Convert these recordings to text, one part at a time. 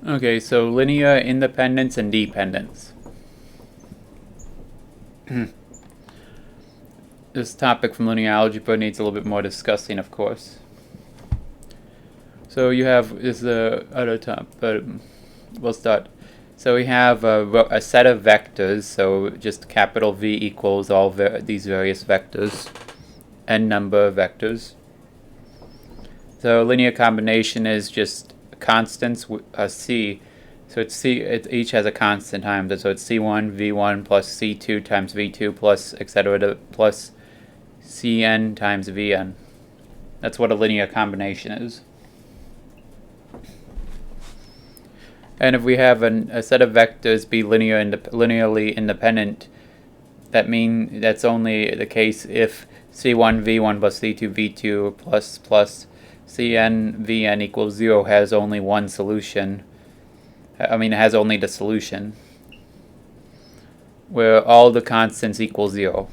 Okay, so linear independence and dependence. This topic from linear algebra needs a little bit more discussing, of course. So you have this other top, but we'll start. So we have a set of vectors. So just capital V equals all these various vectors, n number of vectors. So linear combination is just constants C. So it's C. Each has a constant times it. So it's C1 V1 plus C2 times V2 plus etc. plus Cn times Vn. That's what a linear combination is. And if we have a set of vectors be linearly independent, that's only the case if C1 V1 plus C2 V2 plus Cn Vn equals 0 has only one solution. It has only the solution where all the constants equal 0.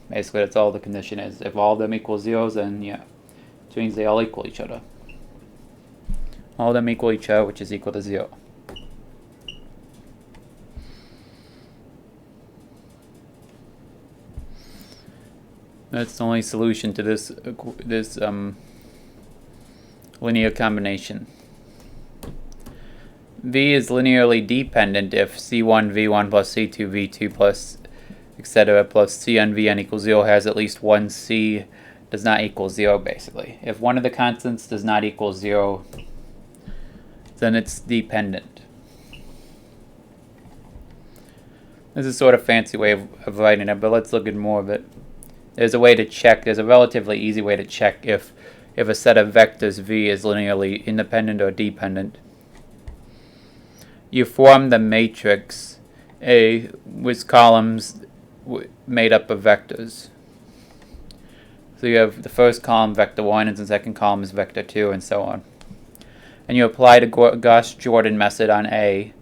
Basically, that's all the condition is. If all of them equal 0, then yeah, which means they all equal each other. All of them equal each other, which is equal to 0. That's the only solution to this linear combination. V is linearly dependent if C1 V1 plus C2 V2 plus etc. plus Cn Vn equals 0 has at least one C does not equal 0, basically. If one of the constants does not equal 0, then it's dependent. This is sort of a fancy way of writing it, but let's look at more of it. There's a way to check, there's a relatively easy way to check if a set of vectors V is linearly independent or dependent. You form the matrix A with columns made up of vectors. So you have the first column vector 1 and the second column is vector 2 and so on. And you apply the Gauss-Jordan method on A.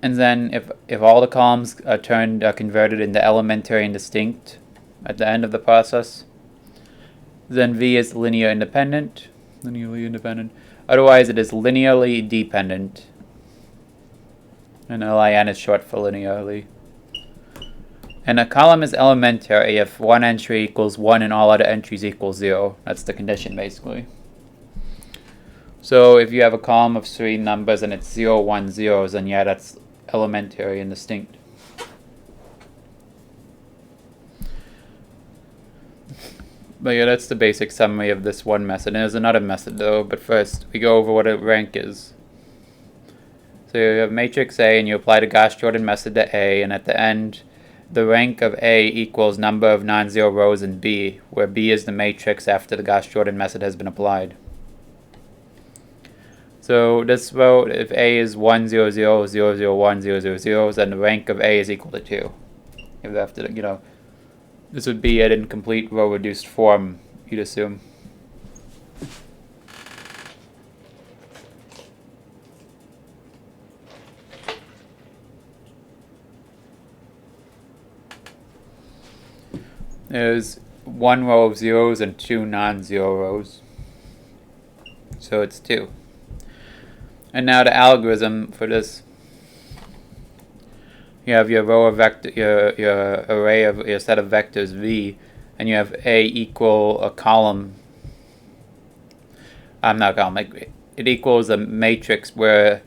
And then if all the columns are converted into elementary and distinct at the end of the process, then V is linearly independent. Otherwise it is linearly dependent. And LIN is short for linearly. And a column is elementary if one entry equals 1 and all other entries equal 0. That's the condition, basically. So if you have a column of 3 numbers and it's 0, 1, 0, then yeah, that's elementary and distinct. But yeah, that's the basic summary of this one method. And there's another method though, but first we go over what a rank is. So you have matrix A and you apply the Gauss-Jordan method to A, and at the end the rank of A equals number of non-zero rows in B, where B is the matrix after the Gauss-Jordan method has been applied. So this row, if A is 1, 0, 0, 0, 0, 1, 0, 0, 0, then the rank of A is equal to 2. If after, this would be an incomplete row-reduced form, you'd assume. There's 1 row of zeros and 2 non-zero rows. So it's 2. And now the algorithm for this. You have your row of vector, your array of your set of vectors V, and you have A equal a column. It equals a matrix where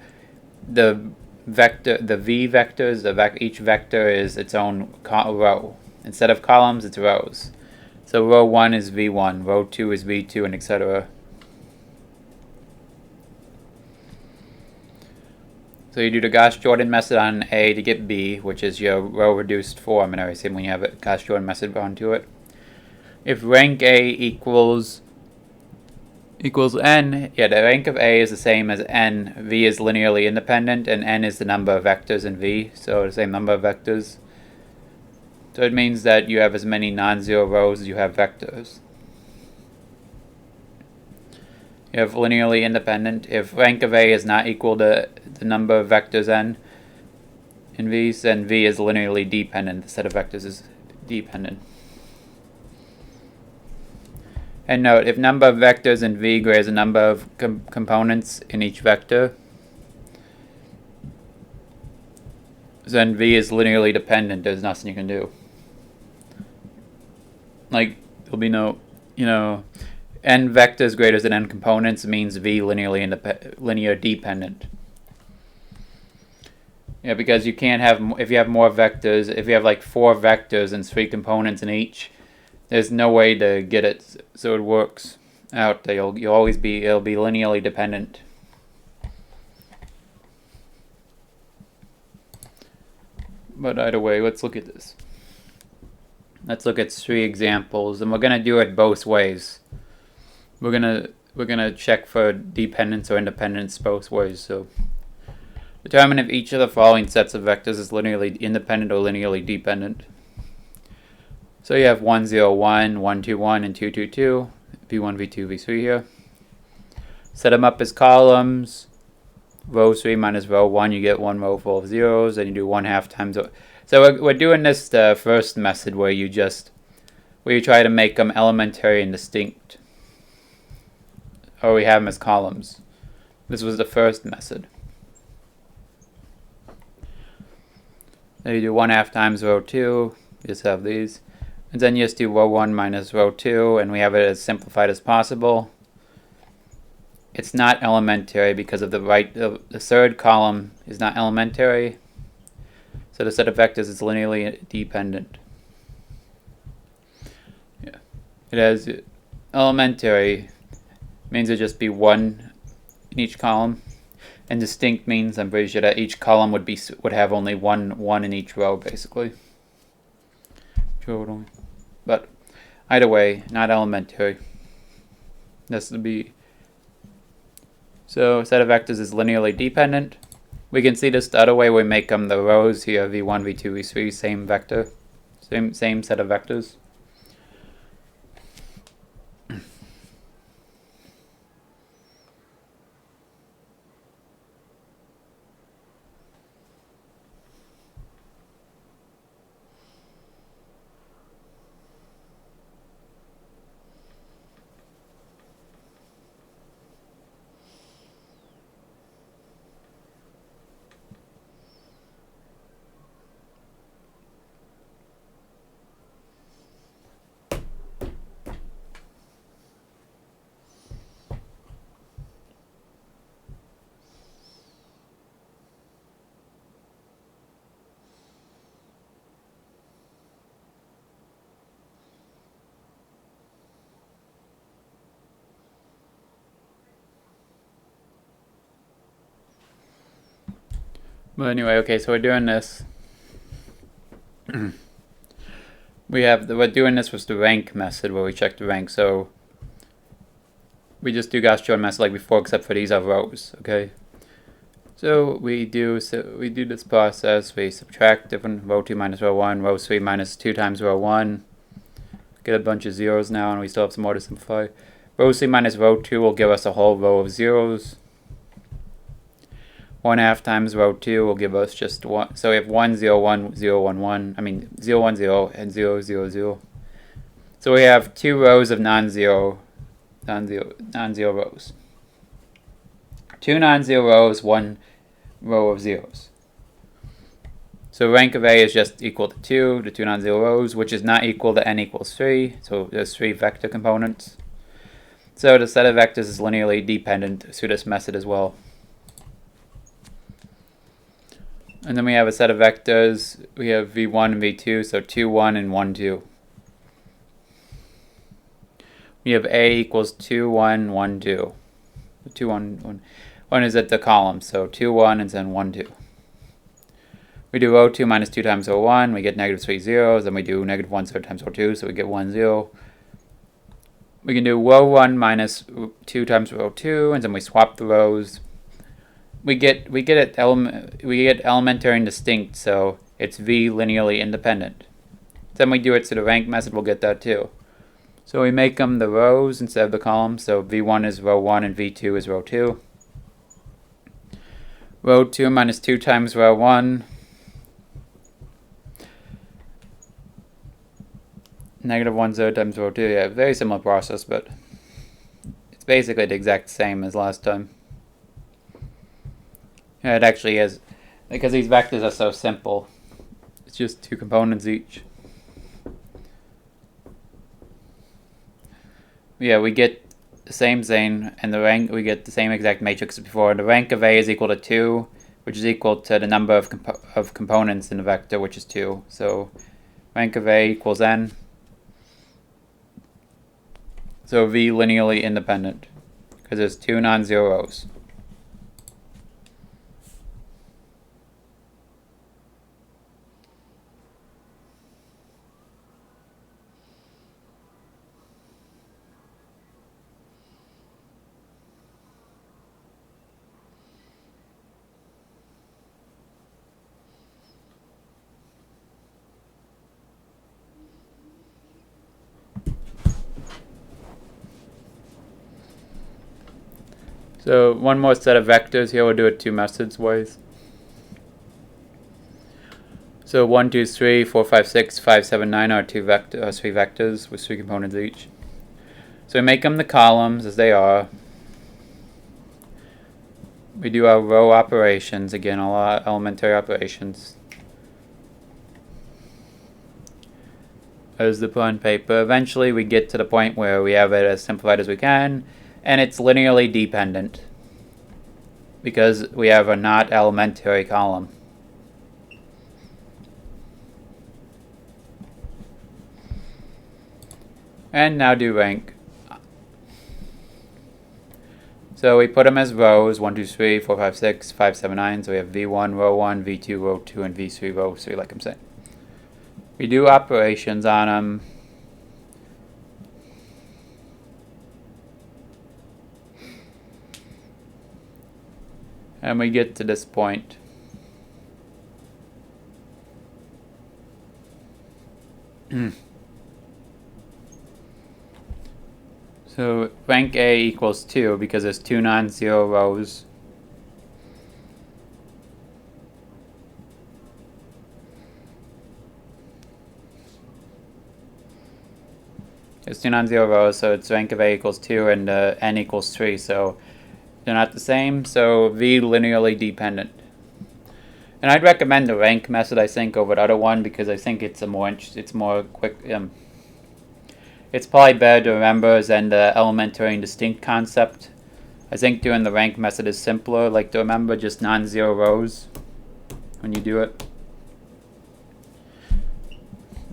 the V vectors, each vector is its own row. Instead of columns, it's rows. So row 1 is V1, row 2 is V2, and etc. So you do the Gauss-Jordan method on A to get B, which is your row-reduced form, and everything when you have a Gauss-Jordan method onto it. If rank A equals n, yeah, the rank of A is the same as n. V is linearly independent, and n is the number of vectors in V, so the same number of vectors. So it means that you have as many non-zero rows as you have vectors. You have linearly independent. If rank of A is not equal to the number of vectors n in V, then V is linearly dependent. The set of vectors is dependent. And note, if number of vectors in V greater than number of components in each vector, So then V is linearly dependent. There's nothing you can do. Like, there'll be no, n vectors greater than n components means V linear dependent. Yeah, because you can't have, if you have more vectors, if you have like 4 vectors and 3 components in each, there's no way to get it so it works out. It'll be linearly dependent. But either way, let's look at this. Let's look at 3 examples, and we're gonna do it both ways. We're gonna check for dependence or independence both ways. So determine if each of the following sets of vectors is linearly independent or linearly dependent. So you have 1, 0, 1, 1, 2, 1, and 2, 2, 2, v1, v2, v3 here. Set them up as columns. Row 3 minus row 1, you get 1 row full of zeros, and you do 1/2 times. So we're doing this the first method where you try to make them elementary and distinct. Or we have them as columns. This was the first method. Then you do 1/2 times row 2, you just have these. And then you just do row 1 minus row 2, and we have it as simplified as possible. It's not elementary because of the third column is not elementary. So the set of vectors is linearly dependent. Yeah. It has elementary means it'd just be 1 in each column. And distinct means I'm pretty sure that each column would have only one in each row, basically. But either way, not elementary. This would be. So set of vectors is linearly dependent. We can see this the other way. We make them the rows here, v1, v2, v3, same vector, same set of vectors. But anyway, okay, so we're doing this. We're doing this with the rank method where we check the rank. So we just do Gauss-Jordan method like before, except for these are rows. Okay. So we do this process. We subtract different row 2 minus row 1, row 3 minus 2 times row 1. Get a bunch of zeros now, and we still have some more to simplify. Row 3 minus row 2 will give us a whole row of zeros. 1/2 times row 2 will give us just 1. So we have 1, 0, 1, 0, 1, 1. I mean 0, 1, 0, and 0, 0, 0. So we have 2 rows of non-zero rows. 2 non-zero rows, 1 row of zeros. So rank of A is just equal to 2, the 2 non-zero rows, which is not equal to n equals 3. So there's 3 vector components. So the set of vectors is linearly dependent through this method as well. And then we have a set of vectors. We have v1 and v2, so 2, 1, and 1, 2. We have A equals 2, 1, 1, 2. 2, 1, 1. 1 is at the column, so 2, 1, and then 1, 2. We do row 2 minus 2 times row 1, we get negative 3 zeros. Then we do negative 1 third times row 2, so we get 1, 0. We can do row 1 minus 2 times row 2, and then we swap the rows. We get elementary and distinct, so it's V linearly independent. Then we do it to the rank method, we'll get that too. So we make them the rows instead of the columns, so V1 is row 1 and V2 is row 2. Row 2 minus 2 times row 1. Negative 1 0 times row 2, yeah, very similar process, but it's basically the exact same as last time. It actually is. because these vectors are so simple. It's just 2 components each. Yeah, we get the same thing, and the rank, we get the same exact matrix as before. The rank of A is equal to 2, which is equal to the number of components in the vector, which is 2. So rank of A equals n. So V linearly independent, because there's 2 non-zero rows. So one more set of vectors here. We'll do it 2 methods ways. So 1, 2, 3, 4, 5, 6, 5, 7, 9 are 3 vectors with 3 components each. So we make them the columns as they are. We do our row operations, again, all our elementary operations. As the on paper. Eventually we get to the point where we have it as simplified as we can, and it's linearly dependent because we have a not elementary column. And now do rank. So we put them as rows, 1, 2, 3, 4, 5, 6, 5, 7, 9. So we have V1, row 1, V2, row 2, and V3, row 3, like I'm saying. We do operations on them. And we get to this point. So rank A equals 2 because there's 2 non-zero rows. There's 2 non-zero rows, so it's rank of A equals 2 and n equals 3, so they're not the same, so V linearly dependent. And I'd recommend the rank method, I think, over the other one because I think it's more quick. It's probably better to remember than the elementary and distinct concept. I think doing the rank method is simpler, like to remember just non-zero rows when you do it.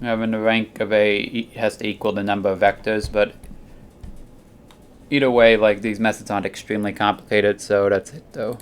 Having the rank of A has to equal the number of vectors, but either way, like, these methods aren't extremely complicated, so that's it though.